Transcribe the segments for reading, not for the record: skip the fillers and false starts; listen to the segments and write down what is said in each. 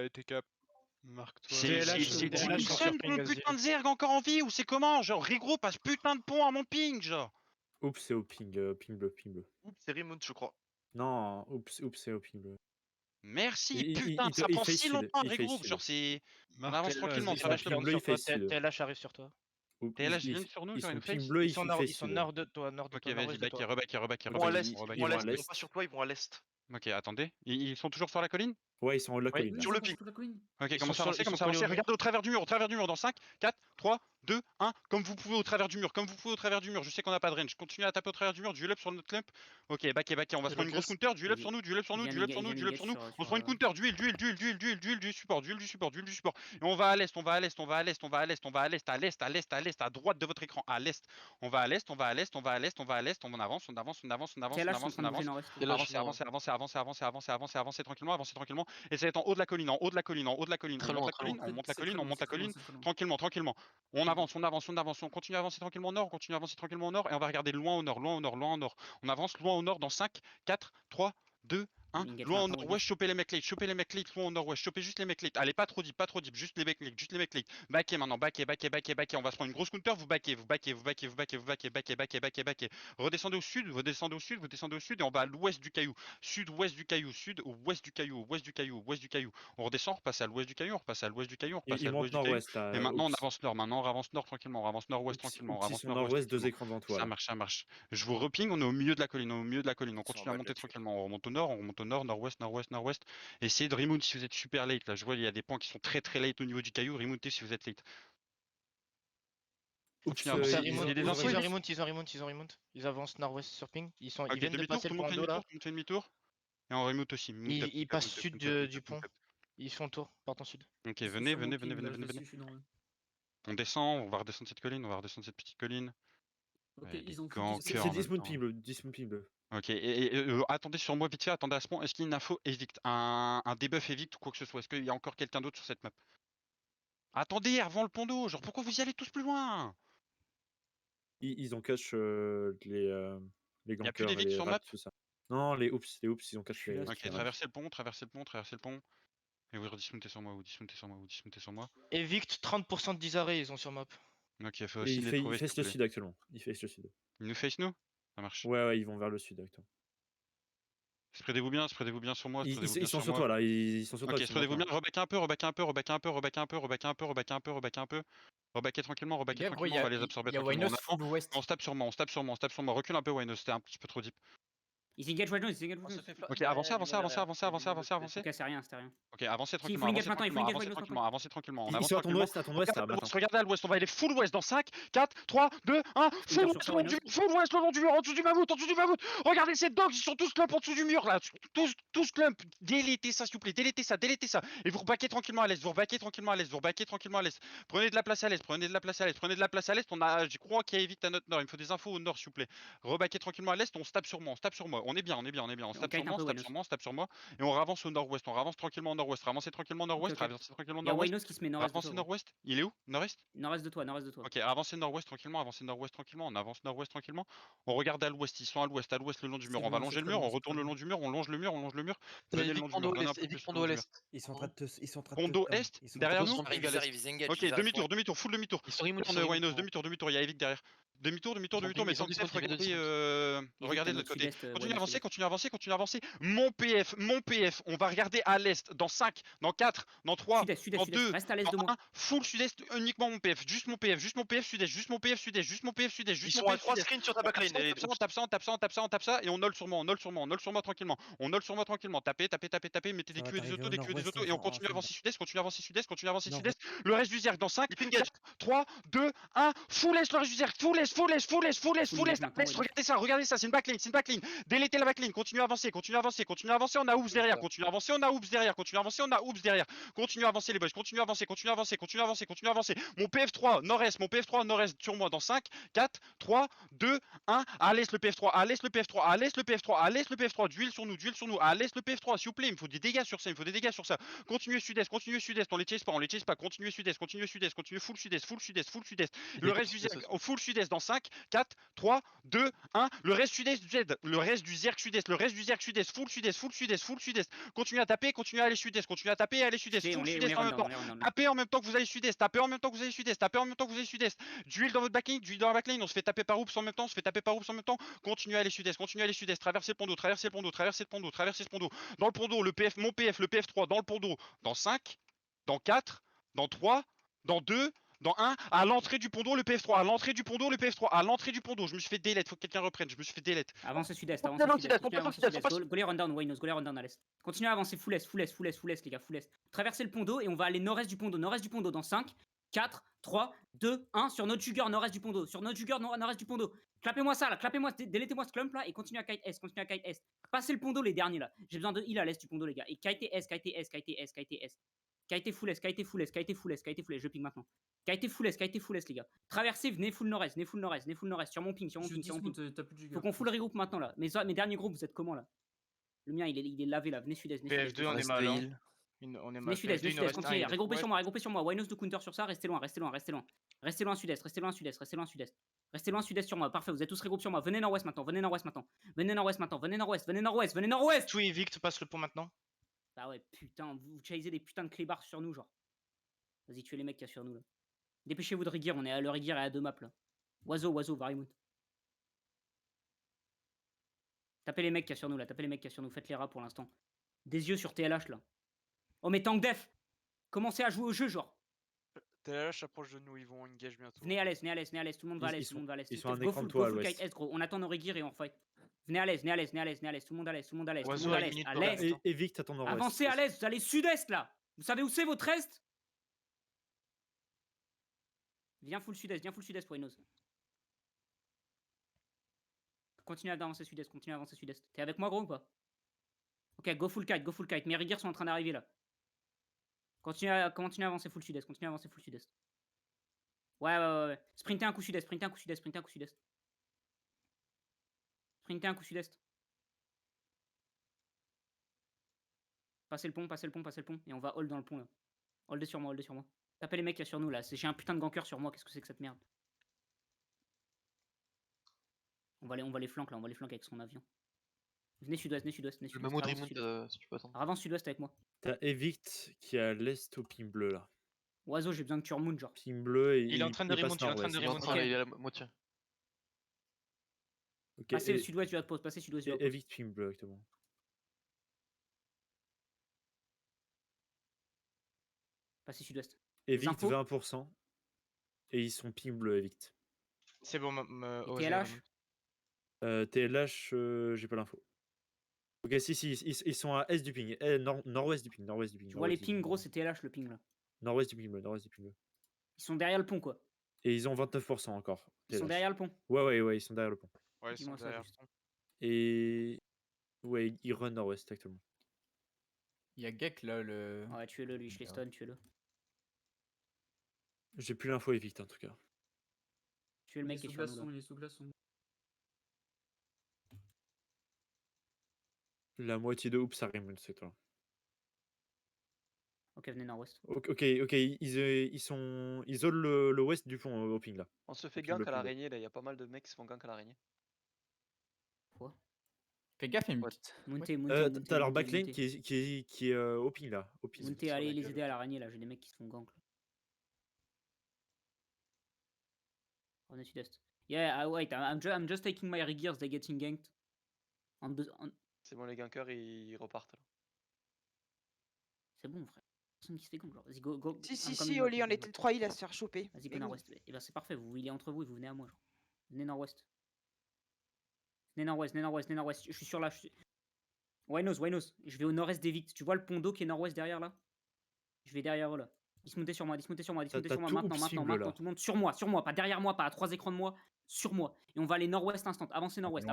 été cap. Marque-toi. C'est Jimson mon putain de Zerg encore en vie ou c'est comment? Genre Rigro passe putain de pont à mon ping genre. Oups, c'est au ping bleu, ping bleu. Oups, c'est Remote, je crois. Non, oups, c'est au ping bleu. Merci, Il- putain, il- ça il prend fait si sud, longtemps à il fait Rigro, sud. genre c'est... On Marque avance le- tranquillement, ils ça sont lâche le ping bleu, il fait sud. TLH arrive sur toi. TLH viennent sur nous, Ils genre sont une ping face. bleu, Ils sont il fait ils sont sud. nord de toi, nord de Ok, toi, vas-y, nord-ouest de toi. back, Ils vont à l'est, ils ils vont vont à à l'est, ils l'est. vont pas sur toi, ils vont à l'est. Ok, attendez, ils sont toujours sur la colline? Ouais, ils sont en haut de la colline. là. Sur le ping. Ok, Ils commence sont à avancer, ils sont commence à collés avancer. au mur. Regardez au travers du mur dans 5, 4, 3, 2, 1. Comme vous pouvez au travers du mur, Je sais qu'on n'a pas de range. Continuez à taper au travers du mur, duel up sur notre clump. Ok, back, on va se prendre une grosse counter. Duel up sur nous, duel up sur nous. On se prend une counter, duel. Du support. Et on va à l'est, à droite de votre écran, à l'est. On va à l'est, on avance. Avancez tranquillement. Et ça va être en haut de la colline, Très loin, très loin. On monte la colline, tranquillement. On avance, on continue à avancer tranquillement au nord, et on va regarder loin au nord. On avance loin au nord dans 5, 4, 3, 2, 1. Loin au nord-ouest, choper les mecs late, loin au nord-ouest, choper juste les mecs late. Allez, pas trop deep, juste les mecs late. Backez maintenant, backez. On va se prendre une grosse counter, vous backez. Redescendez au sud, et on va à l'ouest du caillou. Sud-ouest du caillou, ouest du caillou. On redescend, on repasse à l'ouest du caillou, Ils montent nord-ouest là. Et maintenant, oups. on avance nord tranquillement, on avance nord-ouest Oups, tranquillement, ils sont nord-ouest, 2 écrans devant toi. Ça là. marche. Je vous reping, on est au milieu de la colline, On Ils continue sont en à bas de monter là-dessus. tranquillement. On remonte au nord, nord-ouest. Essayez de remonter si vous êtes super late. Là, je vois, il y a des points qui sont très late au niveau du caillou. Remontez si vous êtes late. Continuez à Ça avancer. remonte, Des infos, ils remontent. Ils avancent nord-ouest sur ping. Ils Ok, viennent de demi-tour, passer tout le le monde point fait d'eau là. demi-tour. Et on remonte aussi. Ils passent sud du pont. Ils font le tour, partent en sud. Ok, venez. On descend, on va redescendre cette petite colline. Ok, Ouais, ils ont C'est 10 moon ping bleu. Ok, attendez sur moi vite fait, attendez à ce point. Est-ce qu'il y a une info evict, un debuff evict ou quoi que ce soit? Est-ce qu'il y a encore quelqu'un d'autre sur cette map? Attendez, avant le pont d'eau, genre pourquoi vous y allez tous plus loin? Ils ont catch les Y a plus gankers, d'évict les sur rats, map? tout ça. Non, les oups, ils ont catch les. Ok, traversez le pont. Et vous redismountez sur moi. Evict, 30% de disarrêt, ils ont sur map. Ok, faut Et aussi il les trouver. face le sud actuellement. Il face le sud. Ils nous face nous? Ça marche. Ouais, ils vont vers le sud actuellement. Spreadez-vous bien sur moi. Ils sont sur toi là, ils sont sur toi. Ok, spreadez-vous bien, rebackez un peu. Rebackez tranquillement, on va les absorber tranquillement. On se tape sur moi. Recule un peu, Waynos, c'était un petit peu trop deep. Ils engage Waynos, Ok, avancez. Ok, c'est rien. Ok, avancez Si, il tranquillement, faut engage maintenant, avancez tranquillement. On Ils avance sont à ton tranquillement. ouest là maintenant. Regardez à l'ouest, on va aller full ouest dans 5, 4, 3, 2, 1, full ouest le long du mur, en dessous du mammouth. Regardez ces dogs, ils sont tous clump en dessous du mur là, tous clump. Délétez ça s'il vous plaît, délétez ça. Et vous rebackez tranquillement à l'est, Prenez de la place à l'est, on a, je crois qu'il y a évite à notre nord, il me faut des infos au nord s'il vous plaît. Rebackez tranquillement à l'est, on se tape sur moi, on est bien, on se tape sur moi, et on avance au nord-ouest, tranquillement au nord-ouest, avancez tranquillement au nord-ouest, Il y a Waynos qui se met nord-est. avancez nord-ouest, il est où? Nord-est? Nord-est de toi. Ok, avancez nord-ouest tranquillement, on avance nord-ouest tranquillement, on regarde à l'ouest, ils sont à l'ouest le long du mur, on va longer le mur, on retourne le long du mur, on longe le mur, venez le long du mur, venez un peu plus le long du mur. Ils sont en train de te. Pont d'eau est, derrière nous? Ils arrivent, Ok, demi-tour, full demi-tour. Ils sont remote, Waynos, demi-tour, il y a Evic derrière. Demi-tour, mais sans def, regardez de l'autre côté. Continue à avancer. Mon PF, on va regarder à l'est, dans 5, dans 4, dans 3, dans 2, reste à l'est de dans moi. 1, full sud-est, uniquement mon PF, juste mon PF sudest, Ils sont à 3 screens sur ta backline. on tape ça, et on nole sur moi tranquillement. Tapez, mettez des Q et des autos, et on continue à avancer sud-est. Le reste du Zerg dans 5, 4, 3, 2, 1, full est le reste du Zerg, full est, regardez ça, c'est une backline. Délétez la backline, continuez à avancer, on a Oops derrière, continue à avancer les boys, continue à avancer. Mon PF3 nord-est sur moi dans 5, 4, 3, 2, 1, à l'est le PF3, d'huile sur nous, à l'est le PF3, s'il vous plaît, il me faut des dégâts sur ça, continuez sud-est, on les chase pas, continuez sud-est, continue full sud-est, le reste du Zerg, au full sud-est, dans dans 5, 4, 3, 2, 1. Le reste sud-est Z. Le reste du Zerg sud-est. Le reste du Zerg sud-est. Full sud-est, full sud-est, full sud-est. Continuez à taper, continuez à aller sud-est. Continuez à taper et aller sud-est. Full sud-est en même temps. Tapez en même temps que vous allez sud-est. Tapez en même temps que vous allez sud-est. Tapez en même temps que vous allez sud-est. D'huile dans votre backlane, d'huile dans la backlane. On se fait taper par Oops en même temps. On se fait taper par Oops en même temps. Continuez à aller sud-est. Continuez à aller sud-est. Traversez le pont d'eau. Traversez le pont d'eau. Traversez le pont d'eau. Traversez ce pont d'eau. Dans le pont d'eau, le PF, mon PF, le PF3 dans le pont d'eau. Dans 5, dans 4, dans 3, dans 2. Dans 1, à l'entrée du pont d'eau, le PF3, à l'entrée du pont d'eau, le PF3, à l'entrée du pont d'eau, je me suis fait délette, faut que quelqu'un reprenne, je me suis fait délette. Avancez sud-est, avancez sud-est. Go les run down, Waynos, go les run down à l'est. Continuez à avancer full est, full est, full est, full est, les gars, full est. Traversez le pont d'eau et on va aller nord-est du pont d'eau, dans 5, 4, 3, 2, 1, sur notre jugger, nord-est du pont d'eau, sur notre jugger, nord-est du pont d'eau. Clapez-moi ça là, clapez-moi, délétez-moi ce clump là et continuez à kite S, continuez à kite S. Passez le pont d'eau les derniers là. J'ai besoin de heal à l'est du pont d'eau les gars. Et kite S, kite S, kite S, kite S. Kite full S, kite full S, kite full S, kite full S, je ping maintenant. Kite full S, les gars. Traversez, venez full nord-est, venez full nord-est, venez full nord-est, sur mon ping, sur mon ping, sur mon ping. Faut qu'on full regroupe maintenant là. Mes derniers groupes, vous êtes comment là? Le mien, il est lavé là, venez sud-est, venez PF2, on est mal. On est mal. venez sud-est, continuez, regroupez sur moi, Waynos de counter sur ça, restez loin. Restez loin sud-est, restez loin sud-est. Restez loin sud-est sur moi, parfait, vous êtes tous regroupés sur moi. Venez nord-ouest maintenant, venez nord-ouest. Tout Evict passe le pont maintenant. Bah ouais, putain, vous chasez des putains de clébards sur nous, genre. Vas-y, tuez les mecs qu'il y a sur nous là. Dépêchez-vous de Rigir, on est à le Rigir et à 2 maps là. Oiseau, Varimount. Tapez les mecs qu'il y a sur nous là, faites les rats pour l'instant. Des yeux sur TLH là. Oh mais Tank Def, commencez à jouer au jeu genre. TLH approche de nous, ils vont engage bientôt. Venez à l'est, tout le monde va à l'est, tout le monde va à l'est. Ils sont un Go écran de full, toi à kite l'ouest. S gros, on attend nos Rigir et on fight. Venez à l'est, tout le monde à l'est, Oiseau à à l'est. Evict à ton nord-ouest. Avancez à l'est, vous allez sud-est là. Vous savez où c'est votre est? Viens full sud-est, Waynos. Continue à avancer sud-est, T'es avec moi gros ou pas? Ok, go full kite, mes riggers sont en train d'arriver là. Continue à avancer full sud-est, Ouais. Sprintez un coup sud-est. Passez le pont, et on va hold dans le pont là. Hold sur moi. Tapez les mecs qu'il y a sur nous là, j'ai un putain de ganker sur moi, qu'est-ce que c'est que cette merde? On va les flanquer là, avec son avion. Venez sud-ouest. Le Mammoth Remote, si tu peux attendre. Avance sud-ouest avec moi. T'as Evict qui est à l'est au ping bleu là. Oiseau, j'ai besoin que tu remontes genre. Ping bleu et Il est en train de remonter, Il est à la moitié. Passez le sud-ouest du outpost, passez sud-ouest du outpost. Evict ping bleu exactement. Passez sud-ouest. Evict infos 20%. Et ils sont ping bleu Evict. C'est bon, TLH TLH, j'ai pas l'info. Ok, si, ils sont à est du ping. Nord-ouest du ping. Tu vois les pings gros, c'est TLH le ping là. Nord-ouest du ping bleu. Ils sont derrière le pont quoi. Et ils ont 29% encore. Ils sont derrière le pont. Ouais, ils sont derrière le pont. Ouais, ils sont derrière. Et ouais, ils run nord-ouest actuellement. Il y a Gek là, le. Ouais, tuez-le lui, je les stun, tuez-le. J'ai plus l'info Evict en tout cas. Tuez le mec qui est sur nous là. Il est sous glaçon. La moitié de Oops ça rime, c'est toi. Ok, venez nord-ouest. Ok, ils isolent le ouest du pont au ping là. On se fait gank à l'araignée là, il y a pas mal de mecs qui se font gank à l'araignée. Quoi? Fais gaffe, il Montez. T'as leur backline qui est au ping là. Montez, allez les aider à l'araignée là, j'ai des mecs qui se font gank là. On est sud-est. Yeah, wait, I'm just taking my riggers, they're getting ganked. C'est bon, les gankers ils repartent là. C'est bon, frère. Personne qui se fait gank, genre. Vas-y, go. Si, Oli, on était 3 îles à se faire choper. Vas-y, go nord-ouest. Et ben c'est parfait, vous healez entre vous et vous venez à moi, genre. Venez nord-ouest. Je suis sur là. Waynos. Je vais au nord-est d'Evict. Tu vois le pont d'eau qui est nord-ouest derrière là? Je vais derrière eux là. Dismontez sur moi. Maintenant. Tout le monde sur moi. Pas derrière moi, pas à 3 écrans de moi. Sur moi. Et on va aller nord-ouest instant. Avancez nord-ouest.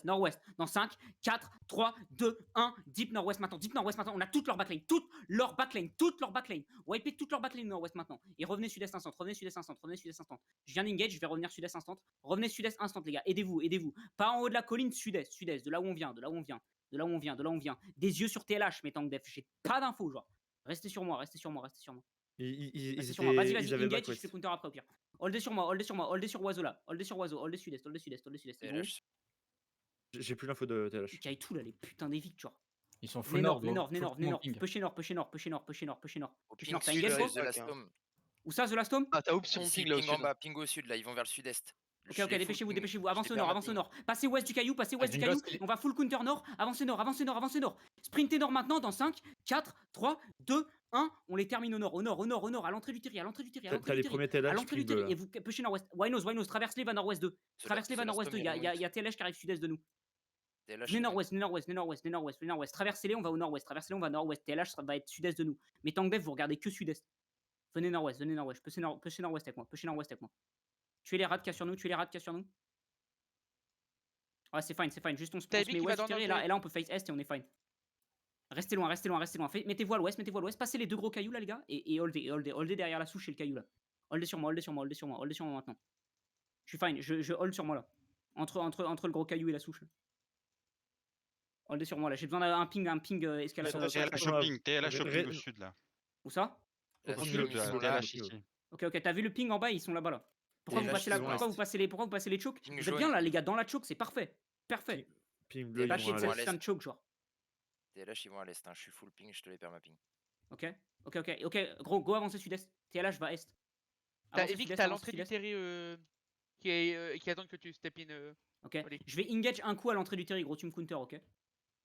Nord-ouest. Dans 5, 4, 3, 2, 1. Deep nord-ouest maintenant. On a toute leur backline. Toute leur backline. Wipez toute leur backline nord-ouest maintenant. Et revenez sud-est instant. Je viens d'engage, je vais revenir sud-est instant. Revenez sud-est instant, les gars. Aidez-vous. Pas en haut de la colline, sud-est. De là où on vient. Des yeux sur TLH, mais Tank Def. J'ai pas d'infos, genre. Restez sur moi. Ils Vas-y, avaient engage, back je fais counter après au pire. Holdez sur moi, holdez sur moi, holdez sur Oiseau là. Holdez sur Oiseau, holdez sud-est, holdez sud-est, holdez sud-est. Ils vont où J'ai plus l'info de TLH. Ils caillent tout là, les putains des victoires. Ils sont Venez full nord, nord, venez nord, venez full nord, venez nord. ping. Pushez nord, pushez nord, pushez nord, pushez nord, pushez nord. Au Pushez ping nord, t'as sud, engage gros The Last Home. Où ça, The Last Home Ah, t'as option Ici, ping là au ping en sud. bas, ping au sud, là, ils vont vers le sud-est. Ok, Je ok, les full dépêchez-vous, ping. dépêchez-vous. Je Avancez les au perds nord, ma avancez au ping. nord. Passez ouest du caillou, passez ouest du Gringos, caillou. On va full counter nord. Avancez nord, avancez nord, avancez nord. Sprintez nord maintenant dans 5, 4, 3, 2, 1. On les termine au nord, au nord, au nord, au nord, à l'entrée du terri, à l'entrée du terri, à l'entrée T'as du les terri. premiers À TLH l'entrée du ping bleu terri. là. Et vous pushez nord-ouest. Winos, traversez, va nord-ouest 2. Traversez, va nord-ouest 2. Il y a TLH qui arrive sud-est de nous. Venez nord-ouest, venez nord-ouest, venez nord-ouest, venez nord-ouest, venez nord-ouest. Traversez-les, on va au nord-ouest. Traversez-les, on va nord-ouest. TLH va être sud-est de nous. Mais Tank Dev, vous regardez que sud-est. Venez nord-ouest, venez nord-ouest. Pushez nord-ouest avec moi. Pushez nord-ouest avec moi. Tuez les rats qu'il y a sur nous, tuez les rats qu'il y a sur nous. Ouais, c'est fine, c'est fine. Juste on se met ouest du terri et là on peut face est et on est fine. Restez loin, restez loin, restez loin. Mettez-vous à l'ouest, mettez-vous à l'ouest. Passez les deux gros cailloux là, les gars. Et holdez derrière la souche et le caillou là. Holdez sur moi, holdez sur moi, holdez sur moi, holdez sur moi maintenant. Je suis fine, je hold sur moi là. Entre le gros caillou et la souche. Holdez sur moi là. J'ai besoin d'un ping escalation. TLH au ping au sud là. Où ça? Là, Au c'est ping, eux, ils sont là. TLH ici. Ok, t'as vu le ping en bas, ils sont là-bas là. Pourquoi vous passez là? Pourquoi vous passez les chokes? Ping Vous êtes bien jaune. là, les gars, dans la choke, c'est parfait. Parfait. Ping bleu, ils TLH, vont à ils vont à l'est. C'est un choke, genre. TLH, ils vont à l'est. Hein. Je suis full ping, je te les perds ma ping. Ok, gros, go avancer sud-est. TLH va est. T'as Avancez Evic, sud-est, t'as avancez l'entrée du sud-est. terri qui attend que tu step in. Ok, Oli. je vais engage un coup à l'entrée du terri, gros, tu me counter, ok.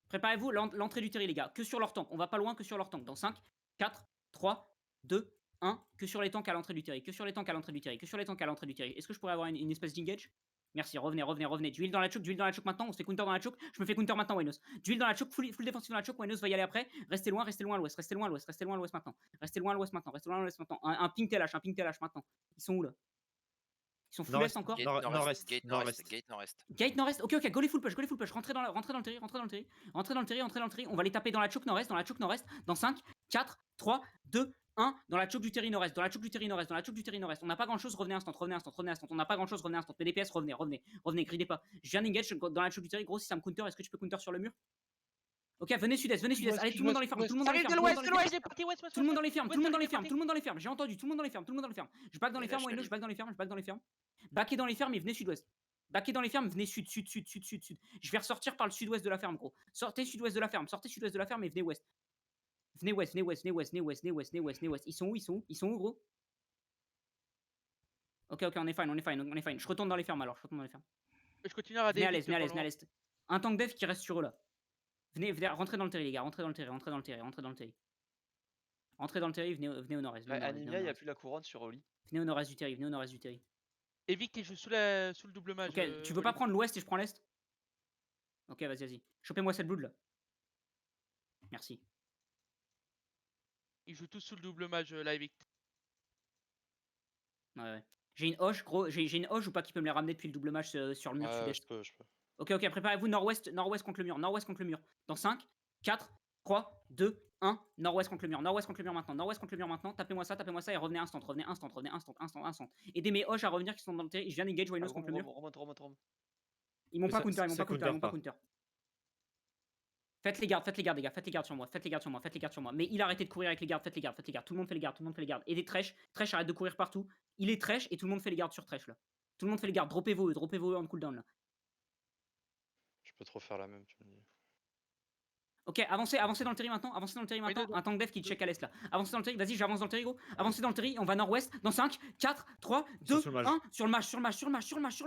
Préparez-vous, l'entrée du terri, les gars. Que sur leur tank, on va pas loin que sur leur tank. Dans 5, 4, 3, 2, 1. Que sur les tanks à l'entrée du terri, que sur les tanks à l'entrée du terri, que sur les tanks à l'entrée du terri. Est-ce que je pourrais avoir une espèce d'engage? Merci, revenez. D'huile dans la choke maintenant, on se fait counter dans la choke. Je me fais counter maintenant, Winos. D'huile dans la choke, full défensif dans la choke, Winos va y aller après. Restez loin à l'ouest, restez loin à l'ouest maintenant. Un ping TLH maintenant. Ils sont où là? Ils sont full est encore? Gate Nord-est. Gate nord-est. Gate nord-est, ok, go les full push. Rentrez dans le terri. On va les taper dans la choke nord-est, dans 5, 4, 3, 2, 1, dans la choke du terri nord-est, On n'a pas grand chose, revenez instant. On n'a pas grand chose, revenez instant. PDPS, revenez, gridez pas. Je viens d'engage dans la choke du terri, gros, si ça me counter, est-ce que tu peux counter sur le mur? Ok, venez sud-est. Allez, tout le monde dans les fermes, tout le monde dans les fermes. J'ai entendu, tout le monde dans les fermes. Je back dans les fermes, je back dans les fermes. Backez dans les fermes et venez sud-ouest. Backez dans les fermes, venez sud. Je vais ressortir par le sud-ouest de la ferme, gros. Sortez sud-ouest de la ferme et venez ouest. Venez ouest. Ils sont où, gros? Ok, on est fine. Je retourne dans les fermes alors, Je continue à rader. Venez à l'est. Un tank dev qui reste sur eux là. Venez, rentrez dans le terri, les gars, rentrez dans le terri. Rentrez dans le terri, venez au nord-est. Anemia, il n'y a plus la couronne sur Oli. Venez au nord-est du terri. Evic, il joue sous le double mage. Ok, tu veux pas prendre l'ouest et je prends l'est? Ok, vas-y. Chopez-moi cette blood là. Merci. Ils jouent tous sous le double mage, là, Evic. Ouais. J'ai une hoche, gros. J'ai une hoche ou pas qui peut me les ramener depuis le double mage sur le mur sud-est? Je peux. Ok, préparez-vous nord-ouest contre le mur. Dans 5, 4, 3, 2, 1. Nord-ouest contre le mur maintenant. Tapez-moi ça et revenez instant. Aidez mes hoches à revenir qui sont dans le terrain. Je viens d'engage Winos contre le mur. Remonte. Ils m'ont pas counter, pas. Faites les gardes, les gars. Faites les gardes sur moi. Mais il a arrêté de courir avec les gardes. Faites les gardes. Tout le monde fait les gardes. Et des Thresh arrête de courir partout. Il est Thresh et tout le monde fait les gardes sur Thresh là. Tout le monde fait les gardes. Droppez-vous eux en cooldown là. Je peux trop faire la même, tu me dis. Ok, avancez dans le terri maintenant. Un tank dev qui check à l'est là. Avancez dans le terri, vas-y, j'avance dans le terri, gros. Avancez dans le terri, on va nord-ouest. Dans 5, 4, 3, 2, 1. Sur le mage. Tuez-les sur le mage.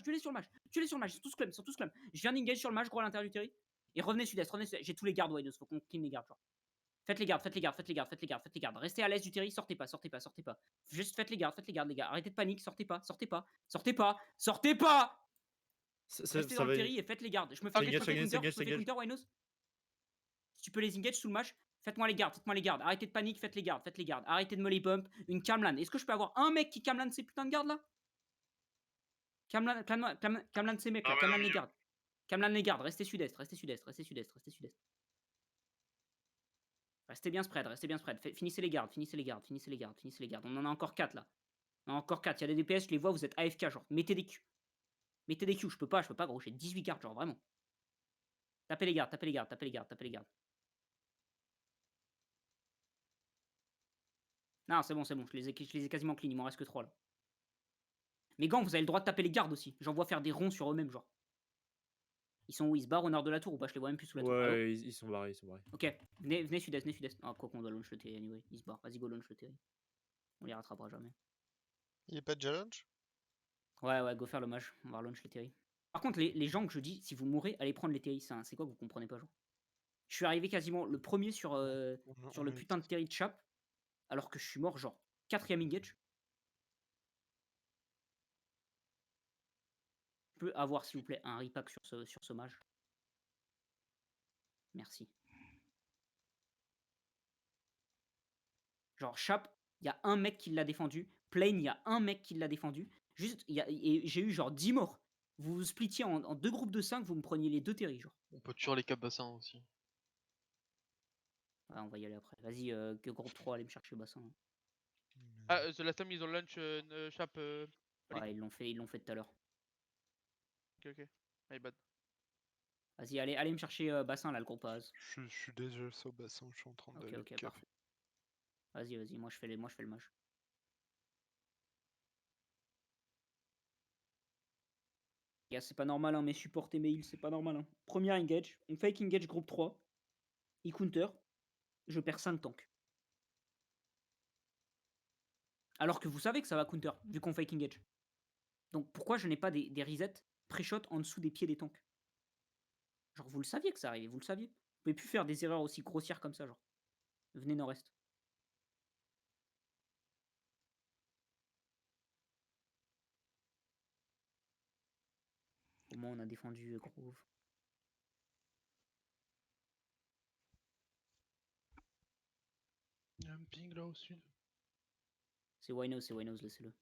Ils sont tous clum. Je viens d'engage sur le mage, gros, à l'intérieur du terri. Et revenez sud-est. J'ai tous les gardes, Winos. Faut qu'on clean les gardes, genre. Faites les gardes. Restez à l'est du terri, sortez pas. Juste faites les gardes, les gars. Arrêtez de panique, sortez pas. Restez dans le terri et faites les gardes. Je me fais counter, Winos. Si tu peux les engage sous le match, faites-moi les gardes. Arrêtez de panique, faites les gardes. Arrêtez de me les bump. Une Camlan. Est-ce que je peux avoir un mec qui Camlan ces putains de gardes là? Camlan ces mecs là, Camlan les gardes. Restez sud-est. Restez bien spread. Finissez les gardes. On en a encore 4 là. Il y a des DPS, je les vois, vous êtes AFK, genre. Mettez des Q. Je peux pas, gros. J'ai 18 gardes, genre, vraiment. Tapez les gardes. Non, c'est bon, je les ai quasiment clean, il m'en reste que 3 là. Mais gants, vous avez le droit de taper les gardes aussi. J'en vois faire des ronds sur eux-mêmes, genre. Ils sont où? Ils se barrent au nord de la tour ou pas? Je les vois même plus sous la tour. Allô? Ouais, ils sont barrés, ils sont barrés. Ok, venez sud-est. Ah, quoi qu'on doit launch le terry anyway. Ils se barrent. Vas-y, go launch le terry. On les rattrapera jamais. Il est pas déjà launch? Ouais, go faire le mage. On va launch les terry. Par contre, les gens que je dis, si vous mourrez, allez prendre les terry. C'est quoi que vous comprenez pas, genre? Je suis arrivé quasiment le premier sur le putain de terry de chap, alors que je suis mort, genre 4ème engage. Je peux avoir, s'il vous plaît, un repack sur ce mage. Merci. Genre, Chap, il y a un mec qui l'a défendu. Plane, il y a un mec qui l'a défendu. Juste, et j'ai eu genre 10 morts. Vous vous splittiez en 2 groupes de 5, vous me preniez les 2 terry, genre. On peut tuer les cap bassins aussi. Ouais, on va y aller après. Vas-y, que groupe 3, allez me chercher bassin. Ah, The Last Time ils ont lunch Chap. Ouais, ils l'ont fait tout à l'heure. Ok. My bad. Vas-y, allez me chercher bassin là, le groupe Az. Je suis déjà sur bassin, je suis en train d'aller. Ok, parfait. Vas-y, moi je fais le mage. Yeah, c'est pas normal, hein, mes supports et mes heals, c'est pas normal. Hein. Première engage, on fake engage groupe 3. Il counter. Je perds 5 tanks. Alors que vous savez que ça va counter, vu qu'on fake engage. Donc pourquoi je n'ai pas des resets pré-shot en dessous des pieds des tanks? Genre vous le saviez que ça arrivait, vous le saviez. Vous pouvez plus faire des erreurs aussi grossières comme ça, genre. Venez nord-est. Au moins on a défendu Grove. Il y a un ping là au sud. C'est Winos, laissez-le.